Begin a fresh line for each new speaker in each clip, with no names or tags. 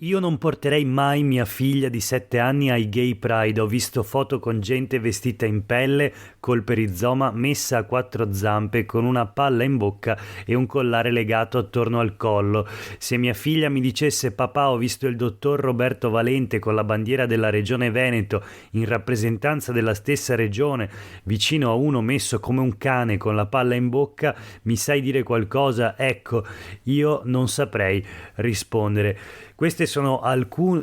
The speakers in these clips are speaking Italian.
Io non porterei mai mia figlia di 7 anni ai Gay Pride. Ho visto foto con gente vestita in pelle, col perizoma, messa a 4 zampe, con una palla in bocca e un collare legato attorno al collo. Se mia figlia mi dicesse: papà, ho visto il dottor Roberto Valente con la bandiera della regione Veneto in rappresentanza della stessa regione, vicino a uno messo come un cane con la palla in bocca, mi sai dire qualcosa? Ecco, io non saprei rispondere. Queste sono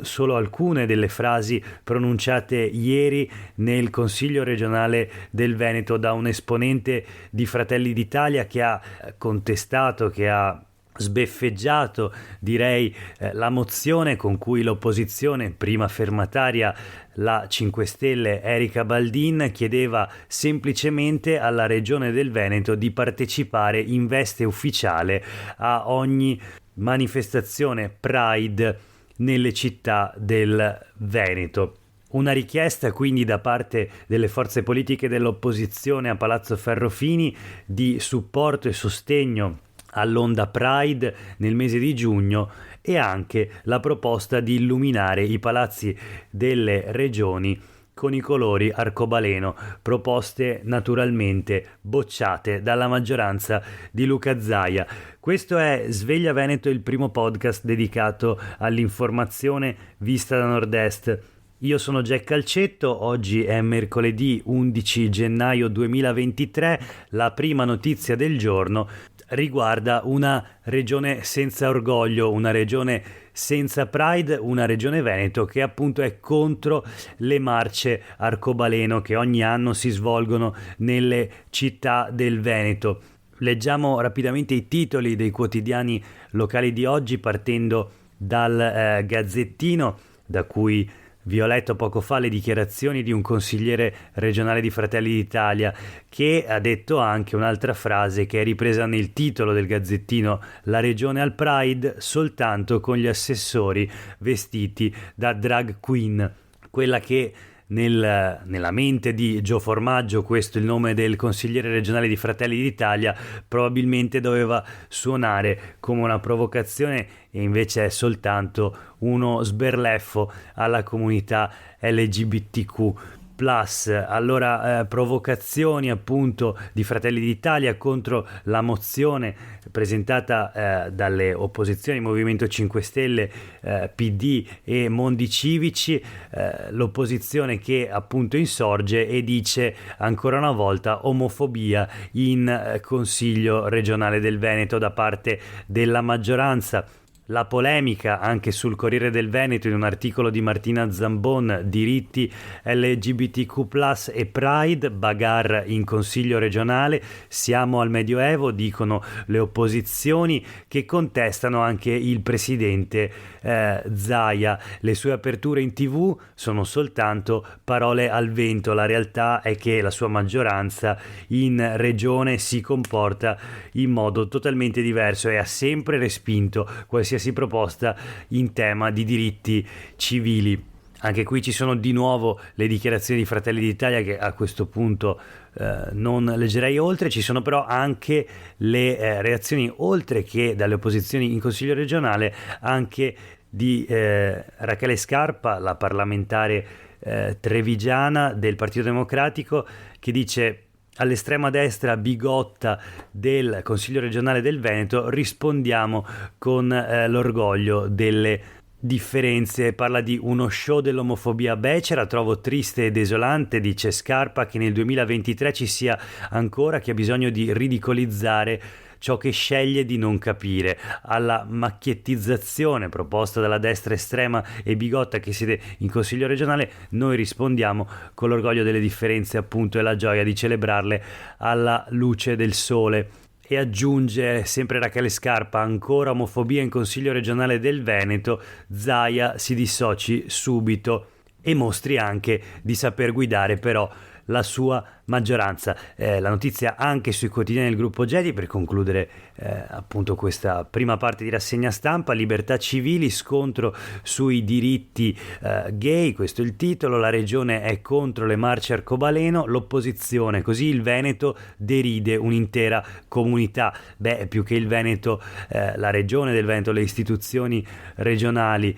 solo alcune delle frasi pronunciate ieri nel Consiglio regionale del Veneto da un esponente di Fratelli d'Italia che ha contestato, che ha sbeffeggiato, direi, la mozione con cui l'opposizione, prima firmataria la 5 Stelle Erika Baldin, chiedeva semplicemente alla Regione del Veneto di partecipare in veste ufficiale a ogni manifestazione Pride nelle città del Veneto. Una richiesta quindi da parte delle forze politiche dell'opposizione a Palazzo Ferrofini di supporto e sostegno all'onda Pride nel mese di giugno, e anche la proposta di illuminare i palazzi delle regioni con i colori arcobaleno, proposte naturalmente bocciate dalla maggioranza di Luca Zaia. Questo è Sveglia Veneto, il primo podcast dedicato all'informazione vista da Nord-Est. Io sono Jack Calcetto, oggi è mercoledì 11 gennaio 2023, la prima notizia del giorno riguarda una regione senza orgoglio, una regione senza Pride, una regione Veneto che appunto è contro le marce arcobaleno che ogni anno si svolgono nelle città del Veneto. Leggiamo rapidamente i titoli dei quotidiani locali di oggi, partendo dal Gazzettino, da cui vi ho letto poco fa le dichiarazioni di un consigliere regionale di Fratelli d'Italia, che ha detto anche un'altra frase che è ripresa nel titolo del Gazzettino: la regione al Pride soltanto con gli assessori vestiti da drag queen. Quella che nella mente di Gio Formaggio, questo è il nome del consigliere regionale di Fratelli d'Italia, probabilmente doveva suonare come una provocazione e invece è soltanto uno sberleffo alla comunità LGBTQ+. Allora, provocazioni appunto di Fratelli d'Italia contro la mozione presentata dalle opposizioni Movimento 5 Stelle, PD e Mondi Civici, l'opposizione che appunto insorge e dice ancora una volta omofobia in Consiglio regionale del Veneto da parte della maggioranza. La polemica anche sul Corriere del Veneto in un articolo di Martina Zambon: diritti LGBTQ+ e Pride, bagarre in Consiglio regionale, siamo al Medioevo, dicono le opposizioni, che contestano anche il presidente Zaia. Le sue aperture in TV sono soltanto parole al vento, la realtà è che la sua maggioranza in regione si comporta in modo totalmente diverso e ha sempre respinto qualsiasi proposta in tema di diritti civili. Anche qui ci sono di nuovo le dichiarazioni di Fratelli d'Italia che a questo punto non leggerei oltre. Ci sono però anche le reazioni, oltre che dalle opposizioni in Consiglio regionale, anche di Rachele Scarpa, la parlamentare trevigiana del Partito Democratico, che dice: all'estrema destra bigotta del Consiglio regionale del Veneto rispondiamo con l'orgoglio delle differenze. Parla di uno show dell'omofobia becera. Trovo triste e desolante, dice Scarpa, che nel 2023 ci sia ancora chi ha bisogno di ridicolizzare ciò che sceglie di non capire. Alla macchiettizzazione proposta dalla destra estrema e bigotta che siede in Consiglio regionale noi rispondiamo con l'orgoglio delle differenze appunto e la gioia di celebrarle alla luce del sole. E aggiunge sempre Rachele Scarpa: ancora omofobia in Consiglio regionale del Veneto, Zaia si dissoci subito e mostri anche di saper guidare però la sua maggioranza. La notizia anche sui quotidiani del gruppo Gedi, per concludere appunto questa prima parte di rassegna stampa: libertà civili, scontro sui diritti gay, questo è il titolo. La regione è contro le marce arcobaleno, l'opposizione, così il Veneto deride un'intera comunità. Più che il Veneto, la regione del Veneto, le istituzioni regionali,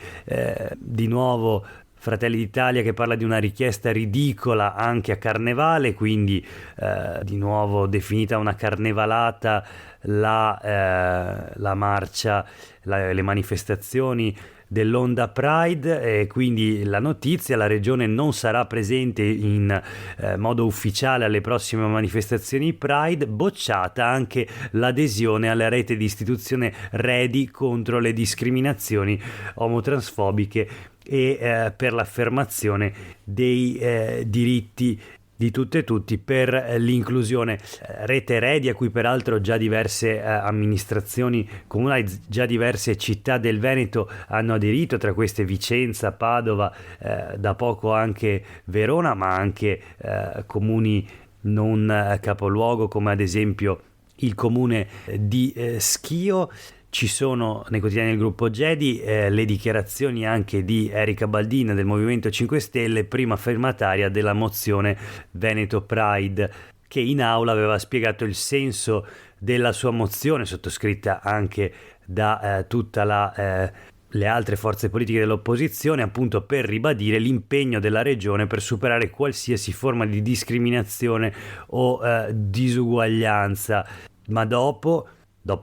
di nuovo Fratelli d'Italia che parla di una richiesta ridicola anche a Carnevale, quindi di nuovo definita una carnevalata la marcia, le manifestazioni dell'Onda Pride, e quindi la notizia: la regione non sarà presente in modo ufficiale alle prossime manifestazioni Pride. Bocciata anche l'adesione alla rete di istituzione Redi contro le discriminazioni omotransfobiche e per l'affermazione dei diritti di tutte e tutti, per l'inclusione. Rete Redi, a cui peraltro già diverse amministrazioni comunali, già diverse città del Veneto hanno aderito, tra queste Vicenza, Padova, da poco anche Verona, ma anche comuni non capoluogo come ad esempio il comune di Schio. Ci sono nei quotidiani del gruppo Gedi le dichiarazioni anche di Erika Baldin del Movimento 5 Stelle, prima firmataria della mozione Veneto Pride, che in aula aveva spiegato il senso della sua mozione, sottoscritta anche da tutta le altre forze politiche dell'opposizione, appunto per ribadire l'impegno della regione per superare qualsiasi forma di discriminazione o disuguaglianza. Ma dopo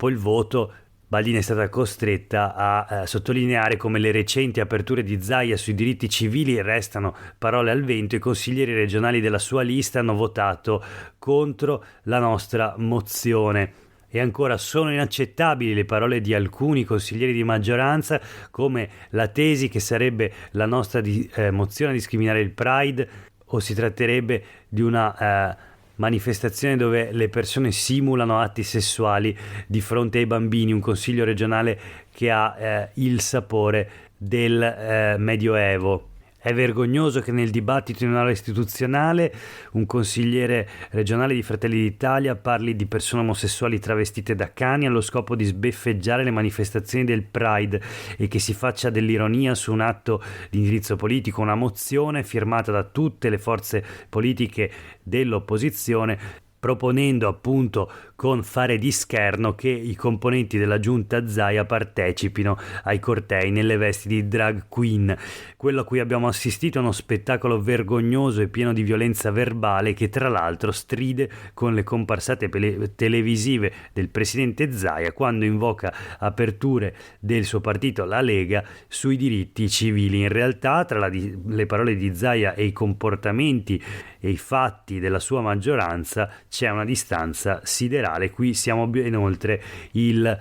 il voto, Baldin è stata costretta a sottolineare come le recenti aperture di Zaia sui diritti civili restano parole al vento. I consiglieri regionali della sua lista hanno votato contro la nostra mozione. E ancora: sono inaccettabili le parole di alcuni consiglieri di maggioranza, come la tesi che sarebbe la nostra mozione a discriminare il Pride, o si tratterebbe di una manifestazione dove le persone simulano atti sessuali di fronte ai bambini, un consiglio regionale che ha il sapore del Medioevo. È vergognoso che nel dibattito in un'aula istituzionale un consigliere regionale di Fratelli d'Italia parli di persone omosessuali travestite da cani allo scopo di sbeffeggiare le manifestazioni del Pride, e che si faccia dell'ironia su un atto di indirizzo politico, una mozione firmata da tutte le forze politiche dell'opposizione, proponendo appunto con fare di scherno che i componenti della giunta Zaia partecipino ai cortei nelle vesti di drag queen. Quello a cui abbiamo assistito è uno spettacolo vergognoso e pieno di violenza verbale, che tra l'altro stride con le comparsate televisive del presidente Zaia quando invoca aperture del suo partito, la Lega, sui diritti civili. In realtà, tra le parole di Zaia e i comportamenti e i fatti della sua maggioranza c'è una distanza siderale. Qui siamo ben oltre il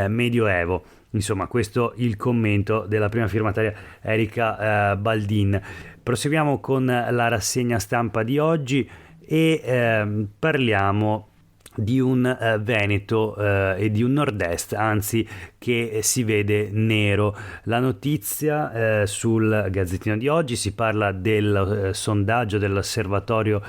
Medioevo. Insomma, questo il commento della prima firmataria Erika Baldin. Proseguiamo con la rassegna stampa di oggi e parliamo di un Veneto e di un Nord-Est, anzi, che si vede nero. La notizia sul Gazzettino di oggi, si parla del sondaggio dell'osservatorio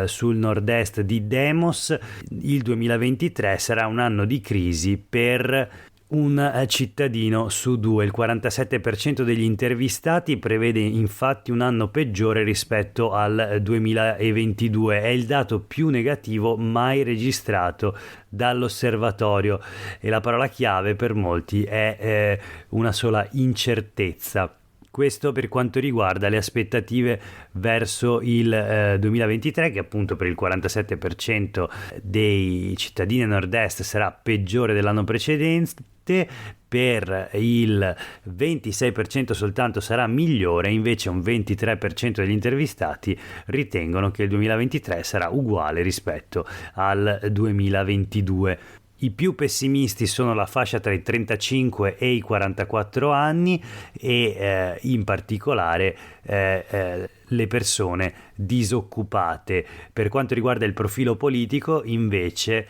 sul Nord-Est di Demos. Il 2023 sarà un anno di crisi per un cittadino su due. Il 47% degli intervistati prevede infatti un anno peggiore rispetto al 2022. È il dato più negativo mai registrato dall'osservatorio, e la parola chiave per molti è una sola: incertezza. Questo per quanto riguarda le aspettative verso il 2023, che appunto per il 47% dei cittadini nord-est sarà peggiore dell'anno precedente, per il 26% soltanto sarà migliore. Invece un 23% degli intervistati ritengono che il 2023 sarà uguale rispetto al 2022. I più pessimisti sono la fascia tra i 35 e i 44 anni e in particolare le persone disoccupate. Per quanto riguarda il profilo politico, invece,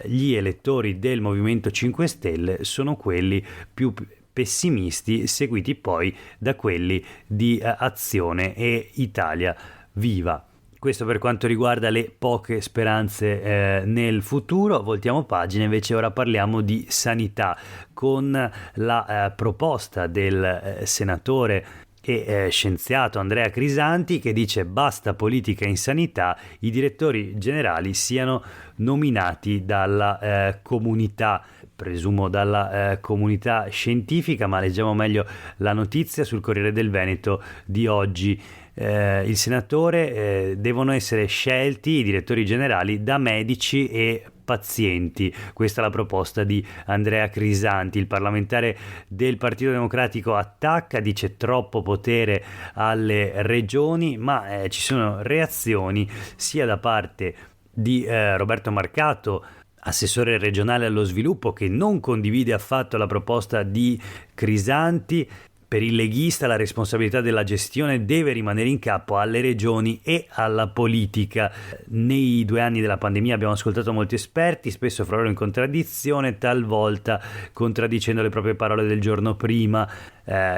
gli elettori del Movimento 5 Stelle sono quelli più pessimisti, seguiti poi da quelli di Azione e Italia Viva. Questo per quanto riguarda le poche speranze nel futuro. Voltiamo pagina, invece ora parliamo di sanità, con la proposta del senatore e scienziato Andrea Crisanti, che dice: basta politica in sanità, i direttori generali siano nominati dalla comunità, presumo dalla comunità scientifica, ma leggiamo meglio la notizia sul Corriere del Veneto di oggi. Il senatore devono essere scelti i direttori generali da medici e pazienti. Questa è la proposta di Andrea Crisanti. Il parlamentare del Partito Democratico attacca, dice troppo potere alle regioni, ma ci sono reazioni sia da parte di Roberto Marcato, assessore regionale allo sviluppo, che non condivide affatto la proposta di Crisanti. Per il leghista la responsabilità della gestione deve rimanere in capo alle regioni e alla politica. Nei 2 anni della pandemia abbiamo ascoltato molti esperti, spesso fra loro in contraddizione, talvolta contraddicendo le proprie parole del giorno prima.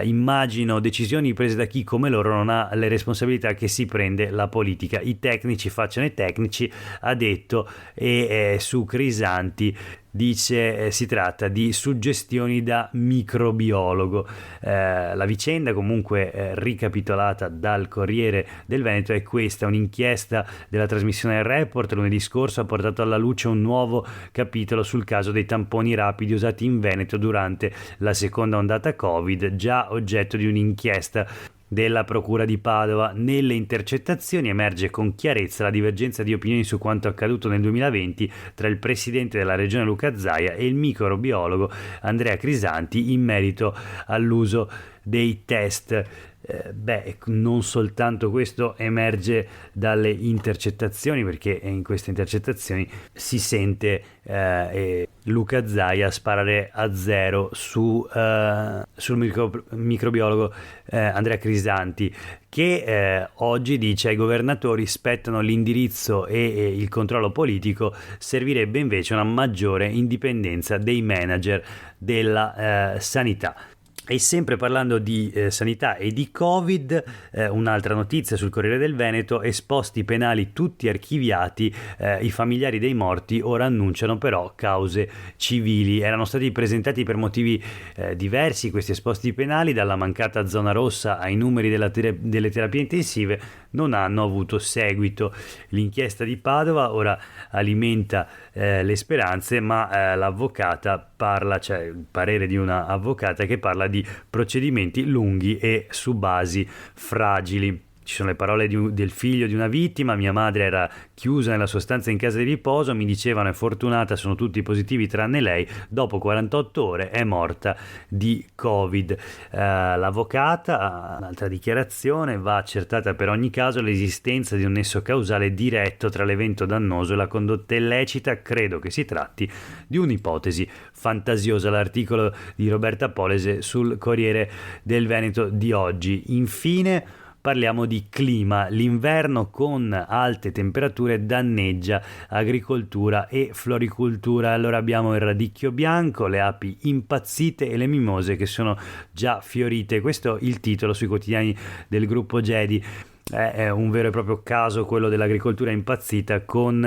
Immagino decisioni prese da chi come loro non ha le responsabilità che si prende la politica. I tecnici facciano i tecnici, ha detto, e su Crisanti dice si tratta di suggestioni da microbiologo. La vicenda, comunque ricapitolata dal Corriere del Veneto, è questa: un'inchiesta della trasmissione Report lunedì scorso ha portato alla luce un nuovo capitolo sul caso dei tamponi rapidi usati in Veneto durante la seconda ondata Covid, già oggetto di un'inchiesta della Procura di Padova. Nelle intercettazioni emerge con chiarezza la divergenza di opinioni su quanto accaduto nel 2020 tra il presidente della regione Luca Zaia e il microbiologo Andrea Crisanti in merito all'uso dei test. Non soltanto questo emerge dalle intercettazioni, perché in queste intercettazioni si sente Luca Zaia sparare a zero sul microbiologo Andrea Crisanti, che oggi dice: ai governatori spettano l'indirizzo e il controllo politico, servirebbe invece una maggiore indipendenza dei manager della sanità. E sempre parlando di sanità e di Covid, un'altra notizia sul Corriere del Veneto: esposti penali tutti archiviati, i familiari dei morti ora annunciano però cause civili. Erano stati presentati per motivi diversi questi esposti penali, dalla mancata zona rossa ai numeri delle terapie intensive, non hanno avuto seguito. L'inchiesta di Padova ora alimenta le speranze, ma l'avvocata parla, cioè il parere di una avvocata che parla di procedimenti lunghi e su basi fragili. Ci sono le parole del figlio di una vittima: mia madre era chiusa nella sua stanza in casa di riposo, mi dicevano è fortunata, sono tutti positivi tranne lei, dopo 48 ore è morta di Covid. L'avvocata, un'altra dichiarazione: va accertata per ogni caso l'esistenza di un nesso causale diretto tra l'evento dannoso e la condotta illecita, credo che si tratti di un'ipotesi fantasiosa. L'articolo di Roberta Polese sul Corriere del Veneto di oggi. Infine parliamo di clima. L'inverno con alte temperature danneggia agricoltura e floricoltura. Allora abbiamo il radicchio bianco, le api impazzite e le mimose che sono già fiorite. Questo è il titolo sui quotidiani del gruppo Gedi. È un vero e proprio caso quello dell'agricoltura impazzita, con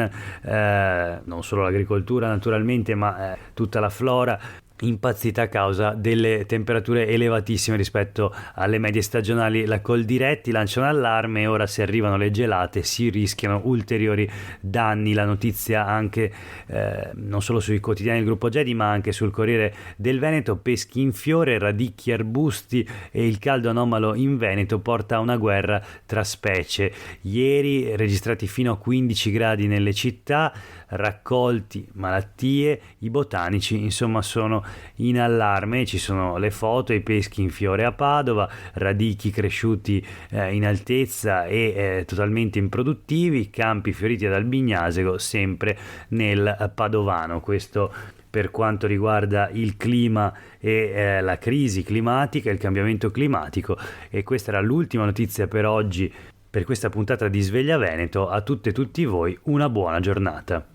non solo l'agricoltura naturalmente, ma tutta la flora impazzita a causa delle temperature elevatissime rispetto alle medie stagionali. La Coldiretti lancia un allarme e ora, se arrivano le gelate, si rischiano ulteriori danni. La notizia anche non solo sui quotidiani del gruppo Gedi ma anche sul Corriere del Veneto: peschi in fiore, radicchi, arbusti e il caldo anomalo in Veneto porta a una guerra tra specie. Ieri registrati fino a 15 gradi nelle città, raccolti malattie, i botanici insomma sono in allarme. Ci sono le foto: i peschi in fiore a Padova, radicchi cresciuti in altezza e totalmente improduttivi, campi fioriti ad Albignasego, sempre nel Padovano. Questo per quanto riguarda il clima e la crisi climatica, il cambiamento climatico. E questa era l'ultima notizia per oggi, per questa puntata di Sveglia Veneto. A tutte e tutti voi una buona giornata.